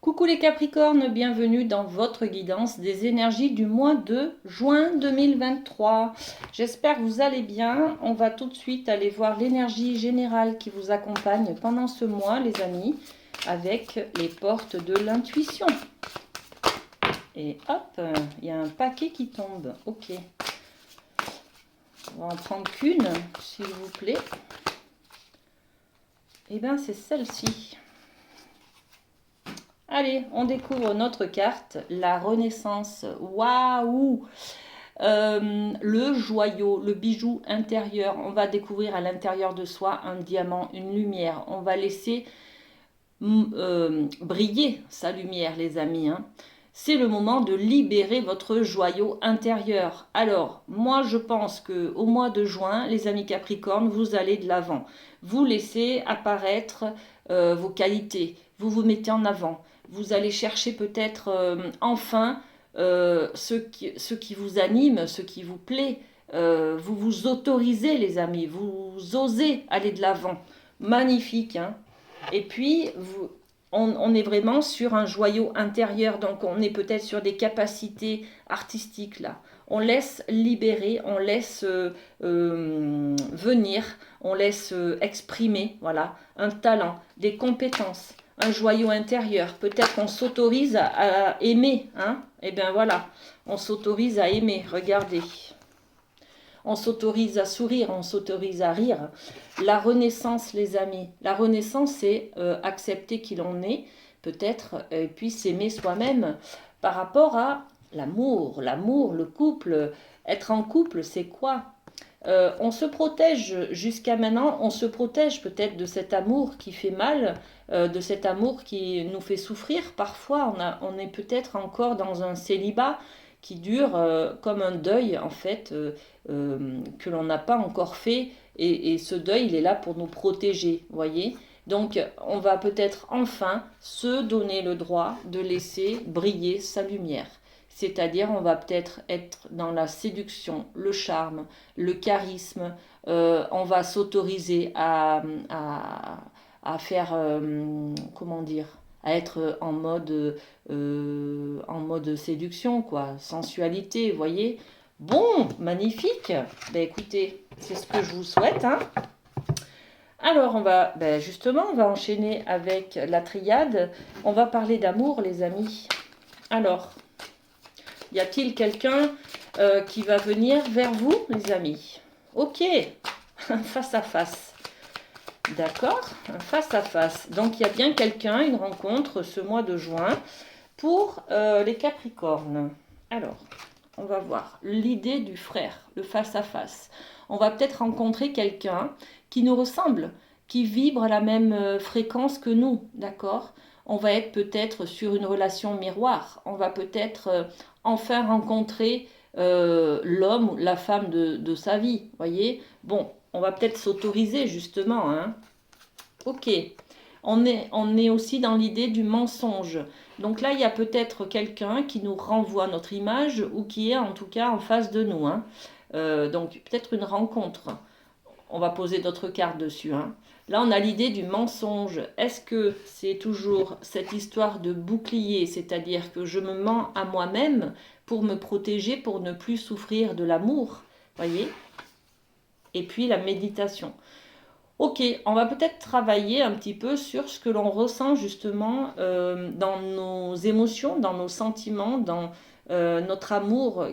Coucou les Capricornes, bienvenue dans votre guidance des énergies du mois de juin 2023. J'espère que vous allez bien. On va tout de suite aller voir l'énergie générale qui vous accompagne pendant ce mois, les amis, avec les portes de l'intuition. Et hop, il y a un paquet qui tombe. Ok. On va en prendre qu'une, s'il vous plaît. Et bien, c'est celle-ci. Allez, on découvre notre carte, la Renaissance. Waouh! Le joyau, le bijou intérieur. On va découvrir à l'intérieur de soi un diamant, une lumière. On va laisser briller sa lumière, les amis. Hein. C'est le moment de libérer votre joyau intérieur. Alors, moi, je pense que au mois de juin, les amis Capricornes, vous allez de l'avant. Vous laissez apparaître vos qualités. Vous vous mettez en avant. Vous allez chercher peut-être enfin ce qui vous anime, ce qui vous plaît. Vous vous autorisez, les amis. Vous osez aller de l'avant. Magnifique, hein? Et puis, on est vraiment sur un joyau intérieur, donc on est peut-être sur des capacités artistiques là. On laisse libérer, on laisse venir, on laisse exprimer, voilà, un talent, des compétences, un joyau intérieur. Peut-être qu'on s'autorise à aimer, hein. Et bien voilà, on s'autorise à aimer, regardez. On s'autorise à sourire, on s'autorise à rire. La renaissance, les amis. La renaissance, c'est accepter qui l'on est, peut-être, et puis s'aimer soi-même par rapport à l'amour. L'amour, le couple. Être en couple, c'est quoi? On se protège jusqu'à maintenant, on se protège peut-être de cet amour qui fait mal, de cet amour qui nous fait souffrir. Parfois, on est peut-être encore dans un célibat qui dure comme un deuil, en fait, que l'on n'a pas encore fait. Et ce deuil, il est là pour nous protéger, voyez. Donc, on va peut-être enfin se donner le droit de laisser briller sa lumière. C'est-à-dire, on va peut-être être dans la séduction, le charme, le charisme. On va s'autoriser à faire, comment dire, à être en mode séduction, quoi, sensualité, vous voyez. Bon, magnifique. Ben écoutez, c'est ce que je vous souhaite, hein. Alors, justement, on va enchaîner avec la triade. On va parler d'amour, les amis. Alors, y a-t-il quelqu'un qui va venir vers vous, les amis? Ok, face à face. D'accord, face à face. Donc, il y a bien quelqu'un, une rencontre ce mois de juin pour les Capricornes. Alors, on va voir l'idée du frère, le face à face. On va peut-être rencontrer quelqu'un qui nous ressemble, qui vibre à la même fréquence que nous, d'accord? On va être peut-être sur une relation miroir. On va peut-être enfin rencontrer l'homme ou la femme de sa vie, voyez? Bon, on va peut-être s'autoriser justement, hein? Ok, on est aussi dans l'idée du mensonge. Donc là, il y a peut-être quelqu'un qui nous renvoie notre image ou qui est en tout cas en face de nous, hein. Donc peut-être une rencontre. On va poser d'autres cartes dessus, hein. Là, on a l'idée du mensonge. Est-ce que c'est toujours cette histoire de bouclier, c'est-à-dire que je me mens à moi-même pour me protéger, pour ne plus souffrir de l'amour, voyez? Et puis la méditation. Ok, on va peut-être travailler un petit peu sur ce que l'on ressent justement dans nos émotions, dans nos sentiments, dans notre amour.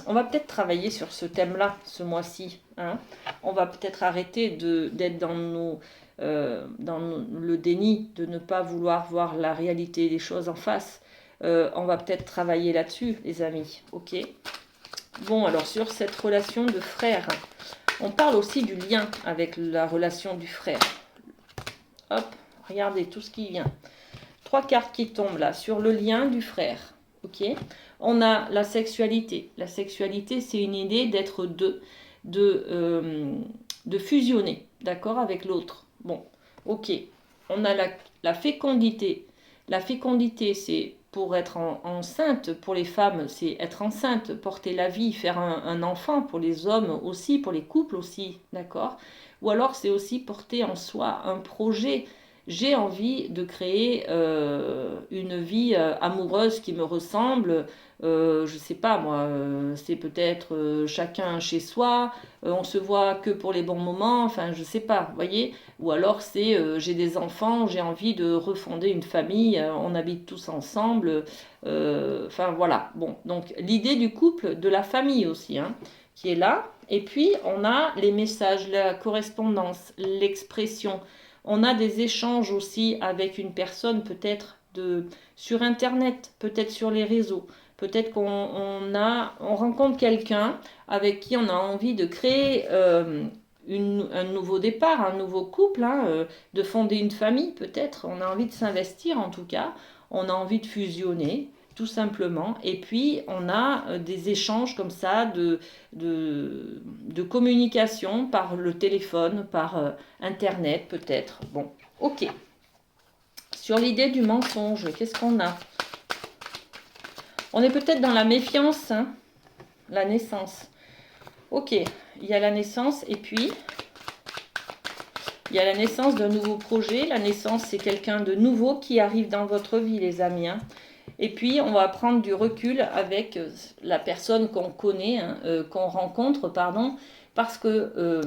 On va peut-être travailler sur ce thème-là ce mois-ci, hein. On va peut-être arrêter d'être dans le déni, de ne pas vouloir voir la réalité des choses en face. On va peut-être travailler là-dessus, les amis. Ok. Bon, alors sur cette relation de frère. On parle aussi du lien avec la relation du frère. Hop, regardez tout ce qui vient. 3 cartes qui tombent là sur le lien du frère. Ok. On a la sexualité. La sexualité, c'est une idée d'être deux, de fusionner, d'accord, avec l'autre. Bon, ok. On a la fécondité. La fécondité, c'est pour être enceinte, pour les femmes, c'est être enceinte, porter la vie, faire un enfant, pour les hommes aussi, pour les couples aussi, d'accord? Ou alors c'est aussi porter en soi un projet, j'ai envie de créer une vie amoureuse qui me ressemble. Je sais pas moi, c'est peut-être chacun chez soi, on se voit que pour les bons moments, enfin je sais pas, vous voyez. Ou alors c'est j'ai des enfants, j'ai envie de refonder une famille, on habite tous ensemble, enfin voilà. Bon, donc l'idée du couple, de la famille aussi, hein, qui est là. Et puis on a les messages, la correspondance, l'expression. On a des échanges aussi avec une personne peut-être sur Internet, peut-être sur les réseaux. Peut-être on rencontre quelqu'un avec qui on a envie de créer un nouveau départ, un nouveau couple, hein, de fonder une famille peut-être. On a envie de s'investir en tout cas. On a envie de fusionner tout simplement. Et puis on a des échanges comme ça de communication par le téléphone, par Internet peut-être. Bon, ok. Sur l'idée du mensonge, qu'est-ce qu'on a? On est peut-être dans la méfiance, hein, la naissance. Ok, il y a la naissance et puis il y a la naissance d'un nouveau projet. La naissance, c'est quelqu'un de nouveau qui arrive dans votre vie, les amis, hein. Et puis, on va prendre du recul avec la personne qu'on connaît, hein, qu'on rencontre, pardon, parce que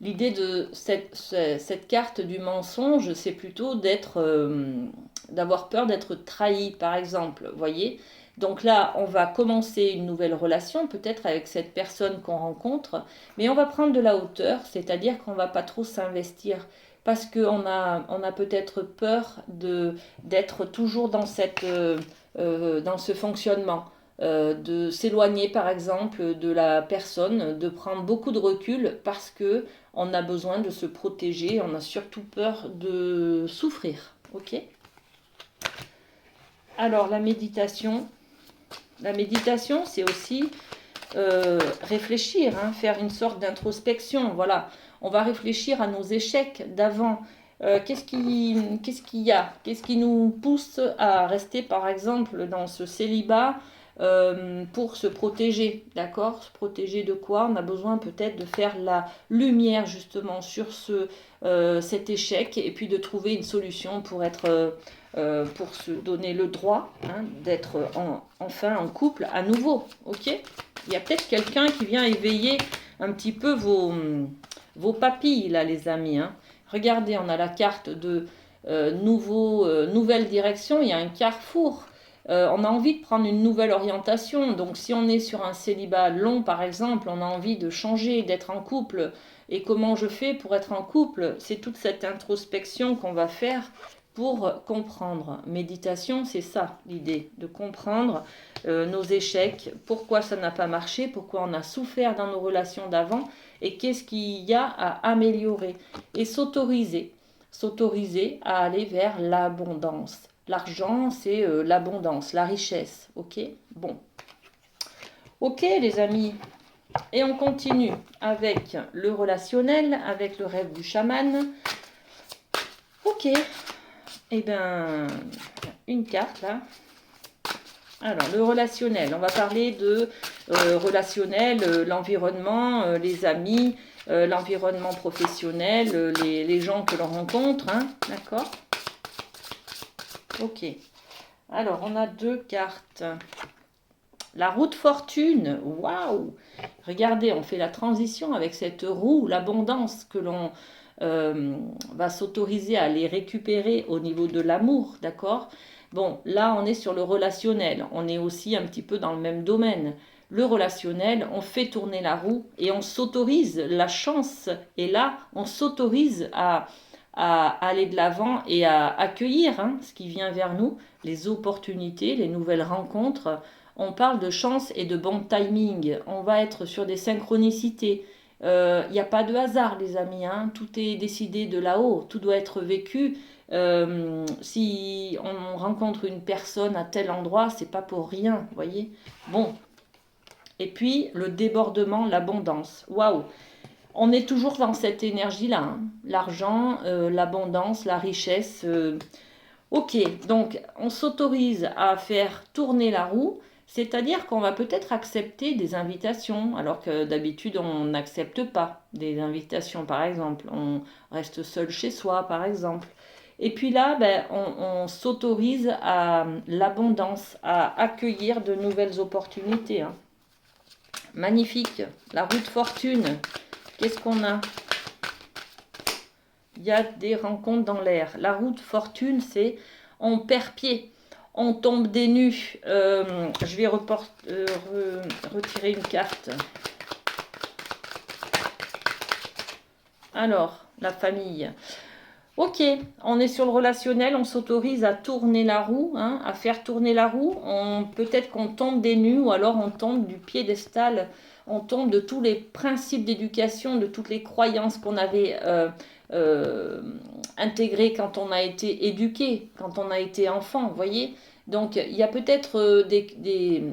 l'idée de cette carte du mensonge, c'est plutôt d'avoir peur d'être trahi, par exemple, voyez. Donc là, on va commencer une nouvelle relation, peut-être avec cette personne qu'on rencontre, mais on va prendre de la hauteur, c'est-à-dire qu'on ne va pas trop s'investir, parce on a peut-être peur d'être toujours dans ce fonctionnement. De s'éloigner par exemple de la personne, de prendre beaucoup de recul parce que on a besoin de se protéger, on a surtout peur de souffrir. Ok? Alors la méditation c'est aussi réfléchir, hein, faire une sorte d'introspection. Voilà, on va réfléchir à nos échecs d'avant. Qu'est-ce qu'il y a? Qu'est-ce qui nous pousse à rester, par exemple, dans ce célibat pour se protéger, d'accord? Se protéger de quoi? On a besoin peut-être de faire la lumière justement sur cet échec et puis de trouver une solution pour se donner le droit, hein, d'être enfin en couple à nouveau, ok? Il y a peut-être quelqu'un qui vient éveiller un petit peu vos papilles, là, les amis, hein. Regardez, on a la carte de nouvelle direction, il y a un carrefour. On a envie de prendre une nouvelle orientation. Donc si on est sur un célibat long, par exemple, on a envie de changer, d'être en couple. Et comment je fais pour être en couple? C'est toute cette introspection qu'on va faire pour comprendre. Méditation, c'est ça l'idée, de comprendre nos échecs, pourquoi ça n'a pas marché, pourquoi on a souffert dans nos relations d'avant et qu'est-ce qu'il y a à améliorer. Et s'autoriser à aller vers l'abondance. L'argent, c'est l'abondance, la richesse, ok? Bon. Ok les amis, et on continue avec le relationnel, avec le rêve du chaman. Ok, et bien, une carte là. Alors, le relationnel, on va parler de relationnel, l'environnement, les amis, l'environnement professionnel, les gens que l'on rencontre, hein, d'accord? Ok. Alors, on a deux cartes. La roue de fortune, waouh! Regardez, on fait la transition avec cette roue, l'abondance que l'on va s'autoriser à les récupérer au niveau de l'amour, d'accord? Bon, là, on est sur le relationnel. On est aussi un petit peu dans le même domaine. Le relationnel, on fait tourner la roue et on s'autorise la chance. Et là, on s'autorise à aller de l'avant et à accueillir, hein, ce qui vient vers nous, les opportunités, les nouvelles rencontres. On parle de chance et de bon timing. On va être sur des synchronicités. Il n'y a pas de hasard, les amis, hein. Tout est décidé de là-haut. Tout doit être vécu. Si on rencontre une personne à tel endroit, c'est pas pour rien, vous voyez. Bon. Et puis, le débordement, l'abondance. Waouh! On est toujours dans cette énergie-là, hein. L'argent, l'abondance, la richesse. Ok, donc on s'autorise à faire tourner la roue, c'est-à-dire qu'on va peut-être accepter des invitations, alors que d'habitude on n'accepte pas des invitations, par exemple. On reste seul chez soi, par exemple. Et puis là, ben, on s'autorise à l'abondance, à accueillir de nouvelles opportunités. Hein. Magnifique. La roue de fortune. Qu'est-ce qu'on a? Il y a des rencontres dans l'air. La roue de fortune, c'est on perd pied. On tombe des nues. Je vais retirer une carte. Alors, la famille. Ok, on est sur le relationnel, on s'autorise à tourner la roue, hein, à faire tourner la roue. Peut-être qu'on tombe des nues ou alors on tombe du piédestal, on tombe de tous les principes d'éducation, de toutes les croyances qu'on avait intégrées quand on a été éduqué, quand on a été enfant, vous voyez. Donc il y a peut-être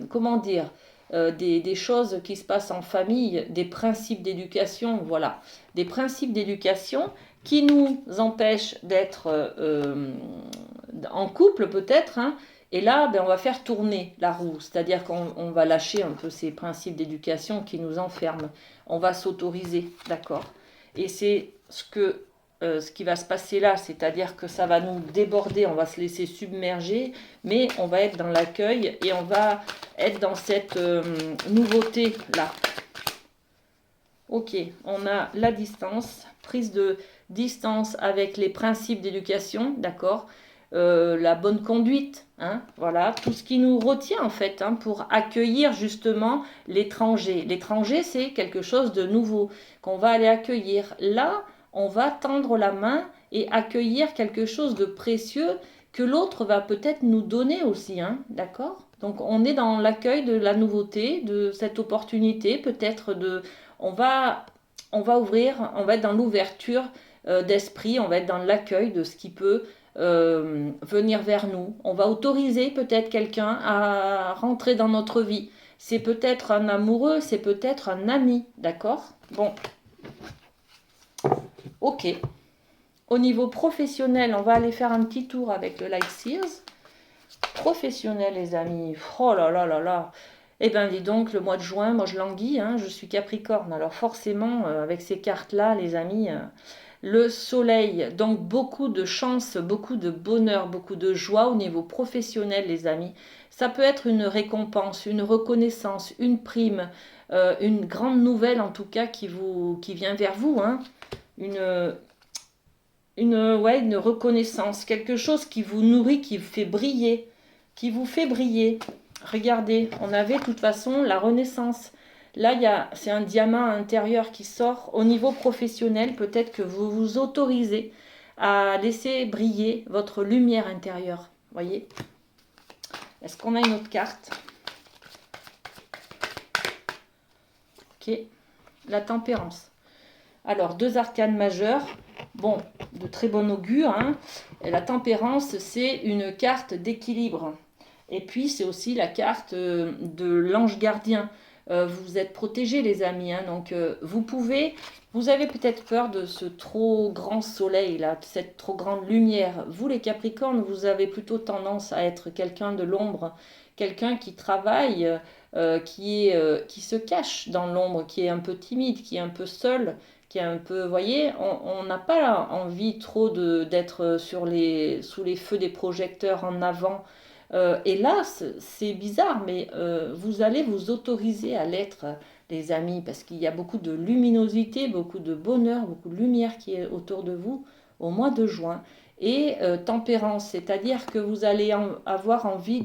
comment dire, des choses qui se passent en famille, des principes d'éducation, voilà, des principes d'éducation qui nous empêche d'être en couple peut-être, hein, et là ben, on va faire tourner la roue, c'est-à-dire qu'on va lâcher un peu ces principes d'éducation qui nous enferment, on va s'autoriser, d'accord, et c'est ce qui va se passer là, c'est-à-dire que ça va nous déborder, on va se laisser submerger, mais on va être dans l'accueil et on va être dans cette nouveauté là. Ok, on a la distance, prise de distance avec les principes d'éducation, d'accord, la bonne conduite, hein, voilà, tout ce qui nous retient en fait hein, pour accueillir justement l'étranger. L'étranger, c'est quelque chose de nouveau qu'on va aller accueillir. Là, on va tendre la main et accueillir quelque chose de précieux que l'autre va peut-être nous donner aussi, hein, d'accord? Donc on est dans l'accueil de la nouveauté, de cette opportunité, peut-être de on va ouvrir, on va être dans l'ouverture d'esprit, on va être dans l'accueil de ce qui peut venir vers nous. On va autoriser peut-être quelqu'un à rentrer dans notre vie. C'est peut-être un amoureux, c'est peut-être un ami, d'accord? Bon, ok. Au niveau professionnel, on va aller faire un petit tour avec le Light Seals. Professionnel, les amis. Oh là là là là. Eh bien, dis donc, le mois de juin, moi je languis, hein, je suis Capricorne. Alors forcément, avec ces cartes-là, les amis, le soleil, donc beaucoup de chance, beaucoup de bonheur, beaucoup de joie au niveau professionnel, les amis. Ça peut être une récompense, une reconnaissance, une prime, une grande nouvelle en tout cas qui vient vers vous, hein. Une reconnaissance, quelque chose qui vous nourrit, qui vous fait briller, qui vous fait briller. Regardez, on avait de toute façon la renaissance. Là, c'est un diamant intérieur qui sort. Au niveau professionnel, peut-être que vous vous autorisez à laisser briller votre lumière intérieure. Voyez? Est-ce qu'on a une autre carte? Ok. La tempérance. Alors, 2 arcanes majeures. Bon, de très bon augure. Hein. Et la tempérance, c'est une carte d'équilibre. Et puis, c'est aussi la carte de l'ange gardien. Vous êtes protégés, les amis. Hein, donc, vous avez peut-être peur de ce trop grand soleil, là, de cette trop grande lumière. Vous, les Capricornes, vous avez plutôt tendance à être quelqu'un de l'ombre, quelqu'un qui travaille, qui se cache dans l'ombre, qui est un peu timide, qui est un peu seul, qui est un peu, vous voyez, on n'a pas envie trop d'être sous les feux des projecteurs en avant. Et là, c'est bizarre, mais vous allez vous autoriser à l'être, les amis, parce qu'il y a beaucoup de luminosité, beaucoup de bonheur, beaucoup de lumière qui est autour de vous au mois de juin. Et tempérance, c'est-à-dire que vous allez avoir envie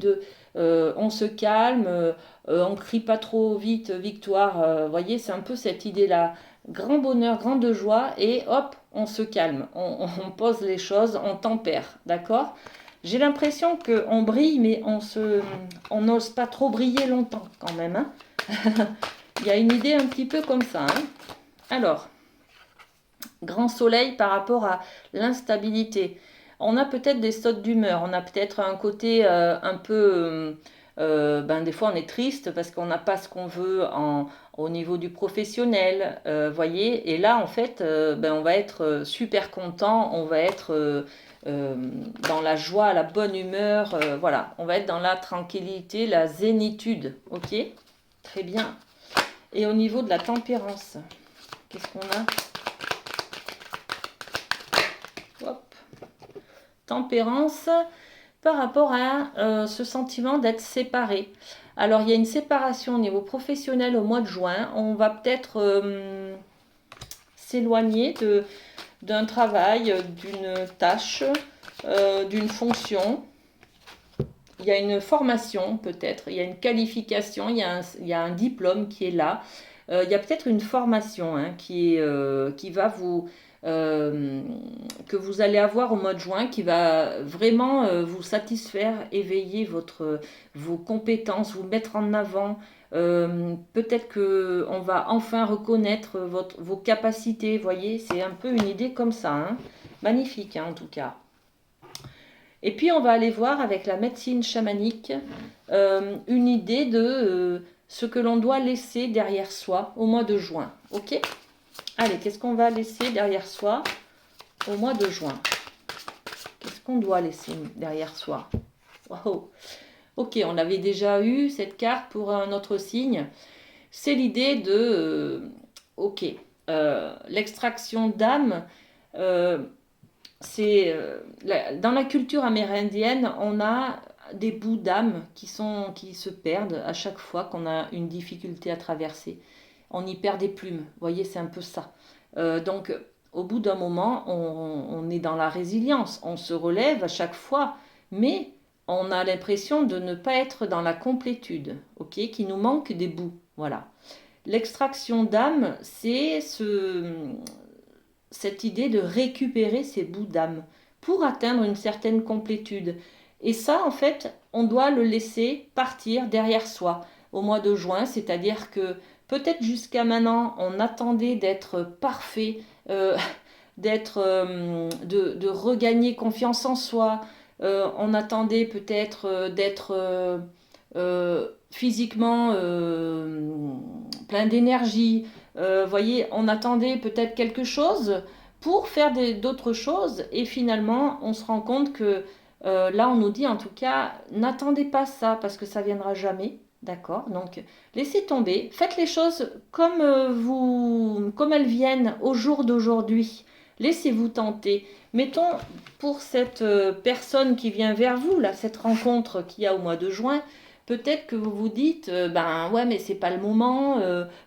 on se calme, on crie pas trop vite, victoire. Vous voyez, c'est un peu cette idée-là. Grand bonheur, grande joie, et hop, on se calme, on pose les choses, on tempère, d'accord? J'ai l'impression qu'on brille, mais on n'ose pas trop briller longtemps quand même. Hein. Il y a une idée un petit peu comme ça. Hein. Alors, grand soleil par rapport à l'instabilité. On a peut-être des sautes d'humeur, on a peut-être un côté un peu... des fois on est triste parce qu'on n'a pas ce qu'on veut au niveau du professionnel, voyez. Et là en fait, on va être super content, on va être dans la joie, la bonne humeur, voilà. On va être dans la tranquillité, la zénitude, ok? Très bien. Et au niveau de la tempérance, qu'est-ce qu'on a? Hop. tempérance par rapport à ce sentiment d'être séparé. Alors, il y a une séparation au niveau professionnel au mois de juin. On va peut-être s'éloigner d'un travail, d'une tâche, d'une fonction. Il y a une formation peut-être, il y a une qualification, il y a un diplôme qui est là. Il y a peut-être une formation hein, qui va que vous allez avoir au mois de juin, qui va vraiment vous satisfaire, éveiller vos compétences, vous mettre en avant. Peut-être qu'on va enfin reconnaître vos capacités, vous voyez, c'est un peu une idée comme ça. Hein. Magnifique hein, en tout cas. Et puis on va aller voir avec la médecine chamanique une idée de ce que l'on doit laisser derrière soi au mois de juin. Ok? Allez, qu'est-ce qu'on va laisser derrière soi au mois de juin? Qu'est-ce qu'on doit laisser derrière soi? Wow. Ok, on avait déjà eu cette carte pour un autre signe. C'est l'idée de, ok, l'extraction d'âme. Dans la culture amérindienne, on a des bouts d'âme qui se perdent à chaque fois qu'on a une difficulté à traverser. On y perd des plumes, vous voyez, c'est un peu ça. Donc, au bout d'un moment, on est dans la résilience, on se relève à chaque fois, mais on a l'impression de ne pas être dans la complétude, ok, qu'il nous manque des bouts, voilà. L'extraction d'âme, c'est cette idée de récupérer ces bouts d'âme pour atteindre une certaine complétude. Et ça, en fait, on doit le laisser partir derrière soi au mois de juin, c'est-à-dire que peut-être jusqu'à maintenant, on attendait d'être parfait, de regagner confiance en soi, on attendait peut-être d'être physiquement plein d'énergie. Voyez, on attendait peut-être quelque chose pour faire d'autres choses et finalement on se rend compte que là on nous dit en tout cas n'attendez pas ça parce que ça viendra jamais. D'accord? Donc laissez tomber, faites les choses comme elles viennent au jour d'aujourd'hui. Laissez-vous tenter. Mettons pour cette personne qui vient vers vous, là, cette rencontre qu'il y a au mois de juin, peut-être que vous vous dites, ben ouais, mais c'est pas le moment,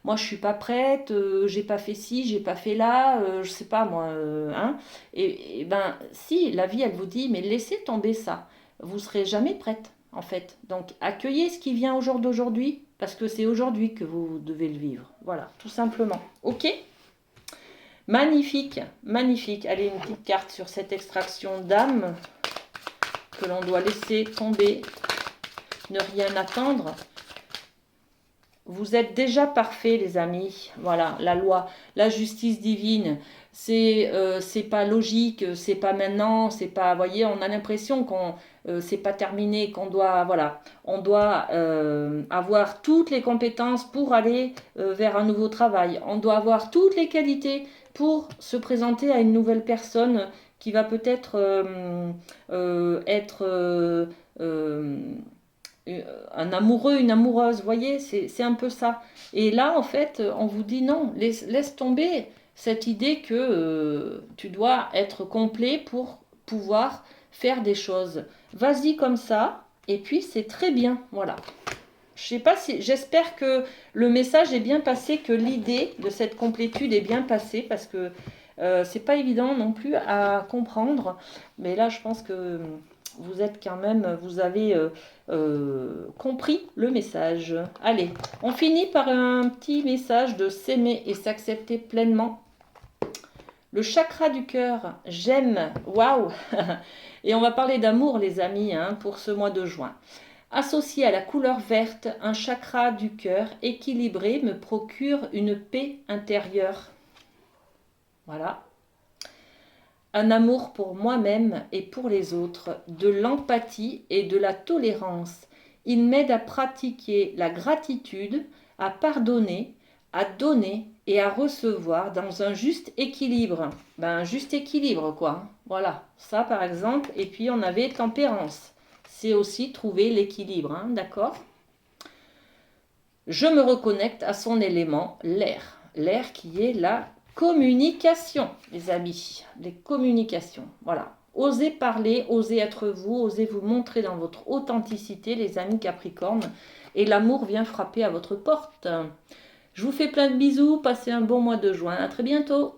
moi je suis pas prête, j'ai pas fait ci, j'ai pas fait là, je sais pas moi, hein. Et ben si, la vie elle vous dit, mais laissez tomber ça, vous serez jamais prête en fait. Donc accueillez ce qui vient au jour d'aujourd'hui, parce que c'est aujourd'hui que vous devez le vivre. Voilà, tout simplement. Ok? Magnifique, magnifique. Allez, une petite carte sur cette extraction d'âme que l'on doit laisser tomber, ne rien attendre. Vous êtes déjà parfaits, les amis. Voilà, la loi, la justice divine. C'est pas logique, c'est pas maintenant, c'est pas. Vous voyez, on a l'impression qu'on c'est pas terminé, qu'on doit voilà, on doit avoir toutes les compétences pour aller vers un nouveau travail. On doit avoir toutes les qualités pour se présenter à une nouvelle personne qui va peut-être être un amoureux, une amoureuse, vous voyez, c'est un peu ça. Et là, en fait, on vous dit non, laisse tomber cette idée que tu dois être complet pour pouvoir faire des choses. Vas-y comme ça, et puis c'est très bien, voilà. Je sais pas si, j'espère que le message est bien passé, que l'idée de cette complétude est bien passée, parce que c'est pas évident non plus à comprendre. Mais là, je pense que vous êtes quand même, vous avez compris le message. Allez, on finit par un petit message de s'aimer et s'accepter pleinement. Le chakra du cœur, j'aime, waouh. Et on va parler d'amour, les amis, hein, pour ce mois de juin. Associé à la couleur verte, un chakra du cœur équilibré me procure une paix intérieure. Voilà. Un amour pour moi-même et pour les autres, de l'empathie et de la tolérance. Il m'aide à pratiquer la gratitude, à pardonner, à donner et à recevoir dans un juste équilibre. Ben, un juste équilibre, quoi. Voilà, ça par exemple. Et puis on avait tempérance. C'est aussi trouver l'équilibre, hein, d'accord? Je me reconnecte à son élément, l'air. L'air qui est la communication, les amis. Les communications, voilà. Osez parler, osez être vous, osez vous montrer dans votre authenticité, les amis Capricorne, et l'amour vient frapper à votre porte. Je vous fais plein de bisous, passez un bon mois de juin, à très bientôt.